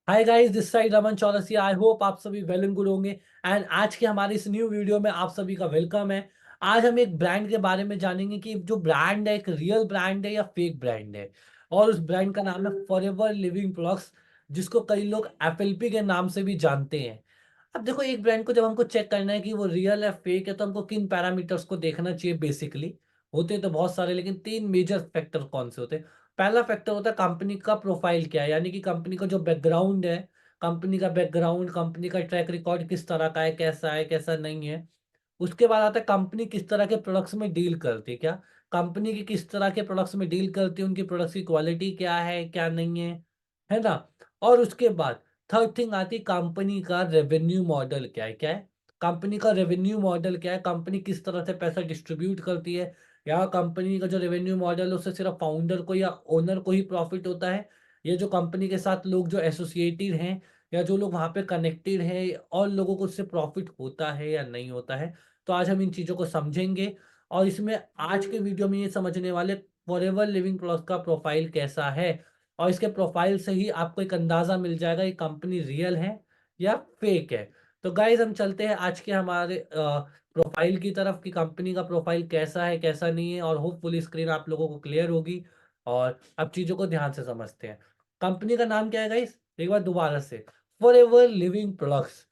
Hi guys, this side Raman Chaurasia. I hope आप सभी well and good होंगे। एंड आज के हमारे इस न्यू वीडियो में आप सभी का वेलकम है। आज हम एक ब्रांड के बारे में जानेंगे कि जो ब्रांड है एक रियल ब्रांड है या फेक ब्रांड है। और उस ब्रांड का नाम है फॉरएवर लिविंग प्रोडक्ट्स, जिसको कई लोग एफएलपी के नाम से भी जानते हैं। अब देखो, एक ब्रांड को जब हमको चेक करना है कि वो रियल है फेक है, तो हमको किन पैरामीटर्स को देखना चाहिए बेसिकली। होते तो बहुत सारे, लेकिन तीन मेजर फैक्टर कौन से होते हैं। पहला फैक्टर होता है कंपनी का प्रोफाइल क्या है, यानी कि कंपनी का जो बैकग्राउंड है। कंपनी का ट्रैक रिकॉर्ड किस तरह का है कैसा नहीं है। उसके बाद आता है कंपनी किस तरह के प्रोडक्ट्स में डील करती है, क्या कंपनी की किस तरह के प्रोडक्ट्स में डील करती है, उनकी प्रोडक्ट्स की क्वालिटी क्या है क्या नहीं है ना। और उसके बाद थर्ड थिंग आती है कंपनी का रेवेन्यू मॉडल क्या है। कंपनी का रेवेन्यू मॉडल क्या है, कंपनी किस तरह से पैसा डिस्ट्रीब्यूट करती है। या कंपनी का जो रेवेन्यू मॉडल है उससे सिर्फ फाउंडर को या ओनर को ही प्रॉफिट होता है। ये जो कंपनी के साथ लोग जो एसोसिएटेड हैं या जो लोग वहाँ पे कनेक्टेड हैं, और लोगों को उससे प्रॉफिट होता है या नहीं होता है। तो आज हम इन चीज़ों को समझेंगे। और इसमें आज के वीडियो में ये समझने वाले फॉरएवर लिविंग प्लस का प्रोफाइल कैसा है। और इसके प्रोफाइल से ही आपको एक अंदाज़ा मिल जाएगा कि कंपनी रियल है या फेक है। तो गाइज, हम चलते हैं आज के हमारे प्रोफाइल की तरफ कि कंपनी का प्रोफाइल कैसा है कैसा नहीं है। और होपफुली स्क्रीन आप लोगों को क्लियर होगी। और अब चीज़ों को ध्यान से समझते हैं। कंपनी का नाम क्या है गाइज, एक बार दोबारा से, फॉरएवर लिविंग प्रोडक्ट्स।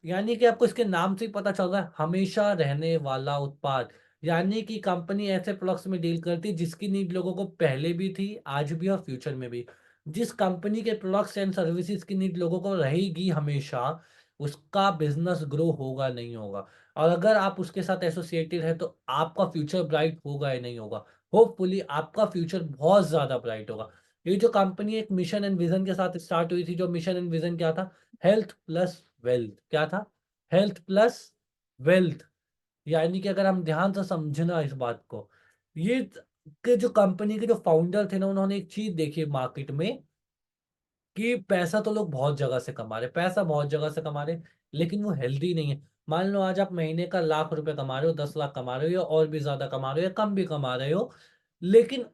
यानी कि आपको इसके नाम से ही पता चल रहा है हमेशा रहने वाला उत्पाद। यानी कि कंपनी ऐसे प्रोडक्ट्स में डील करती है जिसकी नीड लोगों को पहले भी थी, आज भी और फ्यूचर में भी। जिस कंपनी के प्रोडक्ट्स एंड सर्विसेज की नीड लोगों को रहेगी हमेशा, उसका बिजनेस ग्रो होगा नहीं होगा। और अगर आप उसके साथ एसोसिएटेड है तो आपका फ्यूचर ब्राइट होगा या नहीं होगा। होपफुली आपका फ्यूचर बहुत ज्यादा ब्राइट होगा। ये जो कंपनी एक मिशन एंड विजन के साथ स्टार्ट हुई थी, जो मिशन एंड विजन क्या था, हेल्थ प्लस वेल्थ। क्या था, हेल्थ प्लस वेल्थ। यानी कि अगर हम ध्यान से समझना इस बात को, ये के जो कंपनी के जो फाउंडर थे ना, उन्होंने एक चीज देखी मार्केट में कि पैसा तो लोग बहुत जगह से कमा रहे, पैसा बहुत जगह से कमा रहे, लेकिन वो हेल्दी नहीं है। मान लो आज आप महीने का 1 लाख रुपए कमा रहे हो, 10 लाख कमा रहे हो, या और भी ज्यादा कमा रहे हो या कम भी कमा रहे हो, लेकिन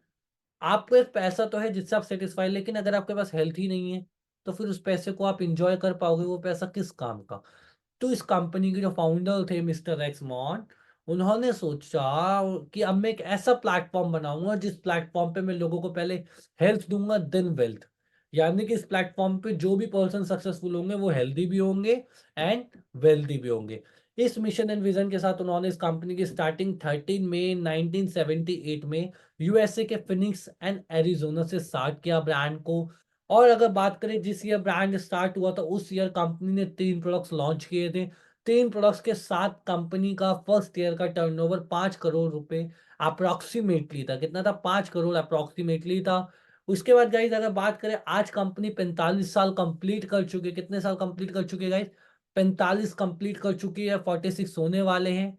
आपको एक पैसा तो है जिससे आप सेटिस्फाई, लेकिन अगर आपके पास हेल्थ ही नहीं है, तो फिर उस पैसे को आप इंजॉय कर पाओगे, वो पैसा किस काम का। तो इस कंपनी के जो फाउंडर थे मिस्टर एक्समॉन, उन्होंने सोचा कि अब मैं एक ऐसा प्लेटफॉर्म बनाऊंगा जिस प्लेटफॉर्म पे मैं लोगों को पहले हेल्थ दूंगा देन वेल्थ। यानी कि इस प्लेटफॉर्म पे जो भी पर्सन सक्सेसफुल होंगे वो हेल्दी भी होंगे एंड वेल्दी भी होंगे। इस मिशन एंड विजन के साथ उन्होंने इस कंपनी की स्टार्टिंग 13 मई 1978 में यूएसए के फिनिक्स एंड एरिजोना से स्टार्ट किया ब्रांड को। और अगर बात करें जिस ईयर ब्रांड स्टार्ट हुआ था, उस ईयर कंपनी ने 3 प्रोडक्ट्स लॉन्च किए थे। 3 प्रोडक्ट्स के साथ कंपनी का फर्स्ट ईयर का टर्नओवर 5 करोड़ रुपए अप्रोक्सीमेटली था। कितना था, 5 करोड़ अप्रोक्सीमेटली था। उसके बाद गाइज अगर बात करें, आज कंपनी 45 साल कंप्लीट कर चुकी है। कितने साल कंप्लीट कर चुकी है गाइज, 45 कंप्लीट कर चुकी है, 46 होने वाले हैं।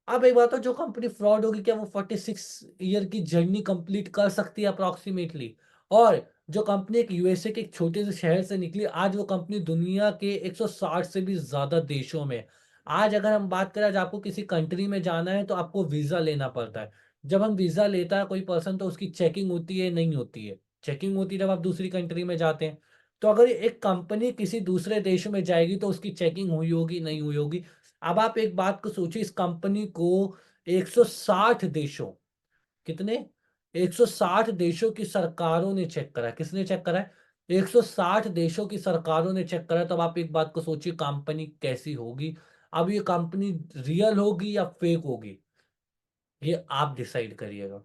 अब एक बात हो, जो कंपनी फ्रॉड होगी क्या वो 46 ईयर की जर्नी कंप्लीट कर सकती है अप्रोक्सीमेटली। और जो कंपनी एक यूएसए के एक छोटे से शहर से निकली, आज वो कंपनी दुनिया के 160 से भी ज्यादा देशों में। आज अगर हम बात करें, आज आपको किसी कंट्री में जाना है तो आपको वीजा लेना पड़ता है। जब हम वीजा लेता है कोई पर्सन, तो उसकी चेकिंग होती है नहीं होती है, चेकिंग होती है जब आप दूसरी कंट्री में जाते हैं। तो अगर एक कंपनी किसी दूसरे देश में जाएगी तो उसकी चेकिंग हुई होगी नहीं हुई होगी। अब आप एक बात को सोचिए, इस कंपनी को 160 देशों, कितने, 160 देशों की सरकारों ने चेक करा है। किसने चेक करा है, 160 देशों की सरकारों ने चेक करा है। तब आप एक बात को सोचिए कंपनी कैसी होगी। अब ये कंपनी रियल होगी या फेक होगी, ये आप डिसाइड करिएगा।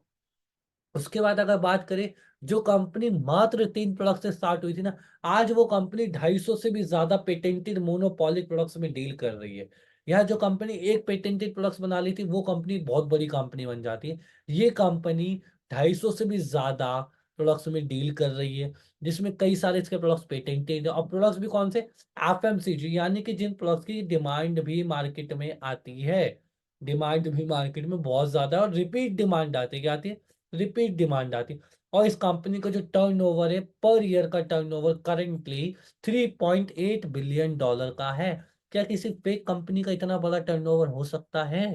उसके बाद अगर बात करें, जो कंपनी मात्र 3 प्रोडक्ट से स्टार्ट हुई थी ना, आज वो कंपनी 250 से भी ज्यादा पेटेंटेड मोनोपोलिक प्रोडक्ट्स में डील कर रही है। यह जो कंपनी एक पेटेंटेड प्रोडक्ट्स बना ली थी, वो कंपनी बहुत बड़ी कंपनी बन जाती है। ये कंपनी 250 से भी ज्यादा प्रोडक्ट्स में डील कर रही है, जिसमें कई सारे इसके प्रोडक्ट्स पेटेंटेड है। और प्रोडक्ट्स भी कौन से, एफएमसीजी, यानी कि जिन प्रोडक्ट्स की डिमांड भी मार्केट में आती है। डिमांड भी मार्केट में बहुत ज्यादा है और रिपीट डिमांड आती है, क्या आती है, रिपीट डिमांड आती है। और इस कंपनी का जो टर्नओवर है, पर ईयर का टर्नओवर करेंटली 3.8 बिलियन डॉलर का है। क्या किसी फेक कंपनी का इतना बड़ा टर्नओवर हो सकता है,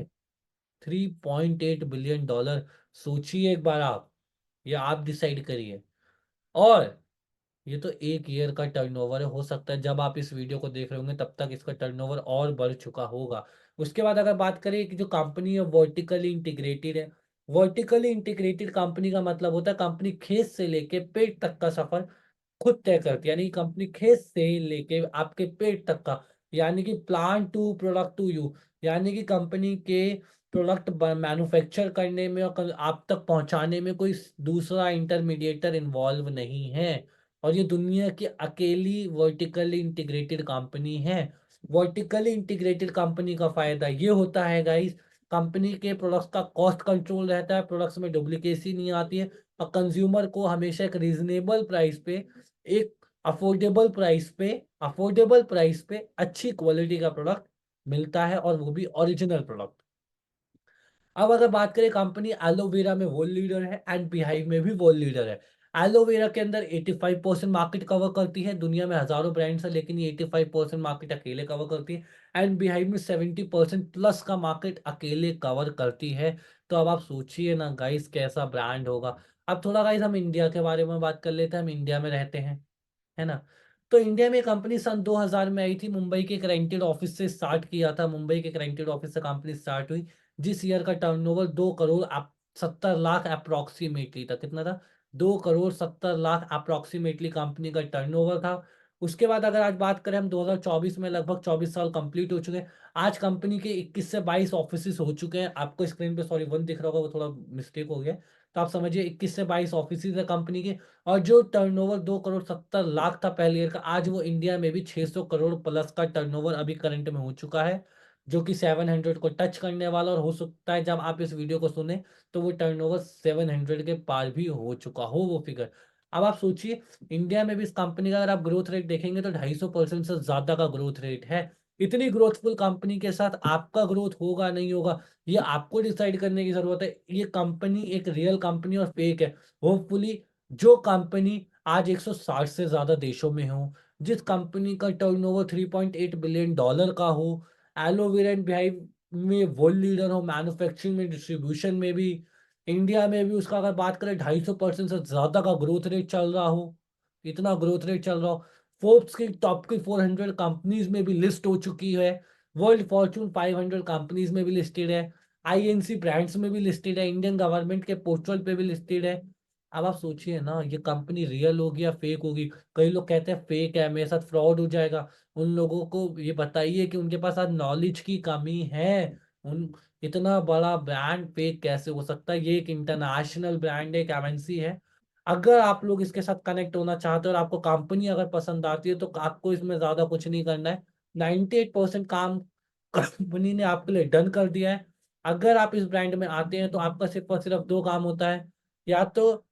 3.8 बिलियन डॉलर। सोचिए एक बार आप, या आप डिसाइड करिए। और ये तो 1 ईयर का टर्नओवर है, हो सकता है जब आप इस वीडियो को देख रहे होंगे तब तक इसका टर्नओवर और बढ़ चुका होगा। उसके बाद अगर बात करें कि जो कंपनी है वर्टिकली इंटीग्रेटेड है। वर्टिकली इंटीग्रेटेड कंपनी का मतलब होता है कंपनी खेत से लेके पेट तक का सफर खुद तय करती है। यानी कंपनी खेत से लेके आपके पेट तक का, यानी कि plant to product to you, यानी कि कंपनी के प्रोडक्ट मैन्युफैक्चर करने में और आप तक पहुंचाने में कोई दूसरा इंटरमीडिएटर इन्वॉल्व नहीं है। और ये दुनिया की अकेली वर्टिकली इंटीग्रेटेड कंपनी है। वर्टिकली इंटीग्रेटेड कंपनी का फायदा ये होता है गाइस, कंपनी के प्रोडक्ट्स का कॉस्ट कंट्रोल रहता है, प्रोडक्ट्स में डुप्लीकेसी नहीं आती है, और कंज्यूमर को हमेशा एक रीजनेबल प्राइस पे, एक अफोर्डेबल प्राइस पे अच्छी क्वालिटी का प्रोडक्ट मिलता है, और वो भी ओरिजिनल प्रोडक्ट। अब अगर बात करें, कंपनी एलोवेरा में वर्ल्ड लीडर है एंड बिहाइव में भी वर्ल्ड लीडर है। एलोवेरा के अंदर 85% मार्केट कवर करती है। दुनिया में हजारों ब्रांड्स है लेकिन ये 85% मार्केट अकेले कवर करती है। एंड बिहाइव में 70% प्लस का मार्केट अकेले कवर करती है। तो अब आप सोचिए ना गाइस, कैसा ब्रांड होगा। अब थोड़ा गाइस हम इंडिया के बारे में बात कर लेते हैं, हम इंडिया में रहते हैं, है ना। तो इंडिया में कंपनी सन 2000 में आई थी, मुंबई के एक रेंटेड ऑफिस से स्टार्ट किया था, मुंबई के एक रेंटेड ऑफिस से कंपनी स्टार्ट हुई। जिस ईयर का टर्नओवर 2 करोड़ 70 लाख अप्रोक्सीमेटली था। कितना था? 2 करोड़ 70 लाख अप्रोक्सीमेटली कंपनी का टर्नओवर था। उसके बाद अगर आज बात करें हम, 2024 में लगभग 24 साल कंप्लीट हो चुके हैं। आज कंपनी के 21 से 22 ऑफिसेस हो चुके हैं। आपको स्क्रीन पे सॉरी 1 दिख रहा होगा, वो थोड़ा मिस्टेक हो गया। तो आप समझिए 21 से 22 ऑफिसेस है कंपनी के। और जो टर्नओवर 2 करोड़ 70 लाख था पहले ईयर का, आज वो इंडिया में भी 600 करोड़ प्लस का टर्नओवर अभी करंट में हो चुका है, जो कि 700 को टच करने वाला, और हो सकता है जब आप इस वीडियो को सुने तो वो टर्नओवर 700 के पार भी हो चुका हो वो फिगर। अब आप सोचिए, इंडिया में भी इस कंपनी का अगर आप ग्रोथ रेट देखेंगे तो 250% से ज्यादा का ग्रोथ रेट है। इतनी ग्रोथफुल कंपनी के साथ आपका ग्रोथ होगा नहीं होगा, ये आपको डिसाइड करने की जरूरत है। ये कंपनी एक रियल कंपनी और फेक है। होपफुली जो कंपनी आज 160 से ज्यादा देशों में हो, जिस कंपनी का टर्नओवर 3.8 बिलियन डॉलर का हो, एलोवेरा एंड बिहाइव में वर्ल्ड लीडर हो, मैन्युफैक्चरिंग में, डिस्ट्रीब्यूशन में भी, इंडिया में भी उसका अगर बात करें 250% से ज्यादा का ग्रोथ रेट चल रहा हो, इतना ग्रोथ रेट चल रहा हो, फोर्ब्स की टॉप की 400 कंपनीज में भी लिस्ट हो चुकी है, वर्ल्ड फॉर्च्यून 500 कंपनीज में भी लिस्टेड है, आईएनसी ब्रांड्स में भी लिस्टेड है, इंडियन गवर्नमेंट के पोर्टल पे भी लिस्टेड है। अब आप सोचिए ना, ये कंपनी रियल होगी या फेक होगी। कई लोग कहते हैं फेक है, मेरे साथ फ्रॉड हो जाएगा। उन लोगों को ये बताइए कि उनके पास आज नॉलेज की कमी है। उन इतना बड़ा ब्रांड फेक कैसे हो सकता है? ये एक इंटरनेशनल ब्रांड है, एक एमएनसी है। अगर आप लोग इसके साथ कनेक्ट होना चाहते हो और आपको कंपनी अगर पसंद आती है तो आपको इसमें ज्यादा कुछ नहीं करना है। 98% काम कंपनी ने आपके लिए डन कर दिया है। अगर आप इस ब्रांड में आते हैं तो आपका सिर्फ और सिर्फ 2 काम होता है। या तो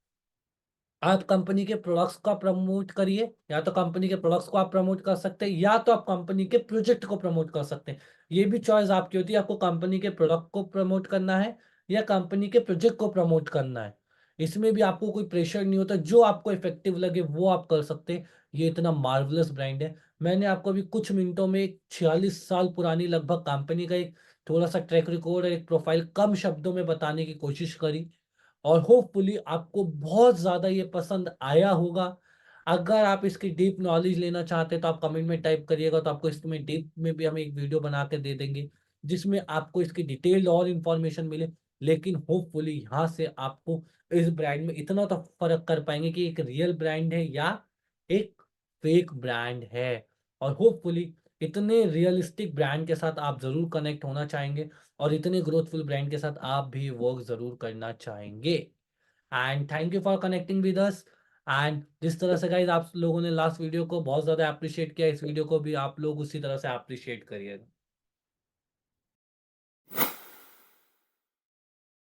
आप कंपनी के प्रोडक्ट्स का प्रमोट करिए, या तो कंपनी के प्रोडक्ट्स को आप प्रमोट कर सकते हैं, या तो आप कंपनी के प्रोजेक्ट को प्रमोट कर सकते हैं। ये भी चॉइस आपकी होती है, आपको कंपनी के प्रोडक्ट को प्रमोट करना है या कंपनी के प्रोजेक्ट को प्रमोट करना है। इसमें भी आपको कोई प्रेशर नहीं होता, जो आपको इफेक्टिव लगे वो आप कर सकते हैं। ये इतना मार्वलस ब्रांड है। मैंने आपको अभी कुछ मिनटों में एक 46 साल पुरानी लगभग कंपनी का एक थोड़ा सा ट्रैक रिकॉर्ड और एक प्रोफाइल कम शब्दों में बताने की कोशिश करी, और होपफुली आपको बहुत ज़्यादा ये पसंद आया होगा। अगर आप इसकी डीप नॉलेज लेना चाहते हैं तो आप कमेंट में टाइप करिएगा, तो आपको इसमें डीप में भी हम एक वीडियो बना के दे देंगे जिसमें आपको इसकी डिटेल्ड और इन्फॉर्मेशन मिले। लेकिन होपफुली यहाँ से आपको इस ब्रांड में इतना तो फर्क कर पाएंगे कि एक रियल ब्रांड है या एक फेक ब्रांड है। और होपफुली इतने रियलिस्टिक ब्रांड के साथ आप जरूर कनेक्ट होना चाहेंगे, और इतने ग्रोथफुल ब्रांड के साथ आप भी वर्क जरूर करना चाहेंगे। And thank you for connecting with us. And जिस तरह से गाइज आप लोगों ने लास्ट वीडियो को बहुत ज्यादा अप्रिशिएट किया, इस वीडियो को भी आप लोग उसी तरह से अप्रिशिएट करिएगा।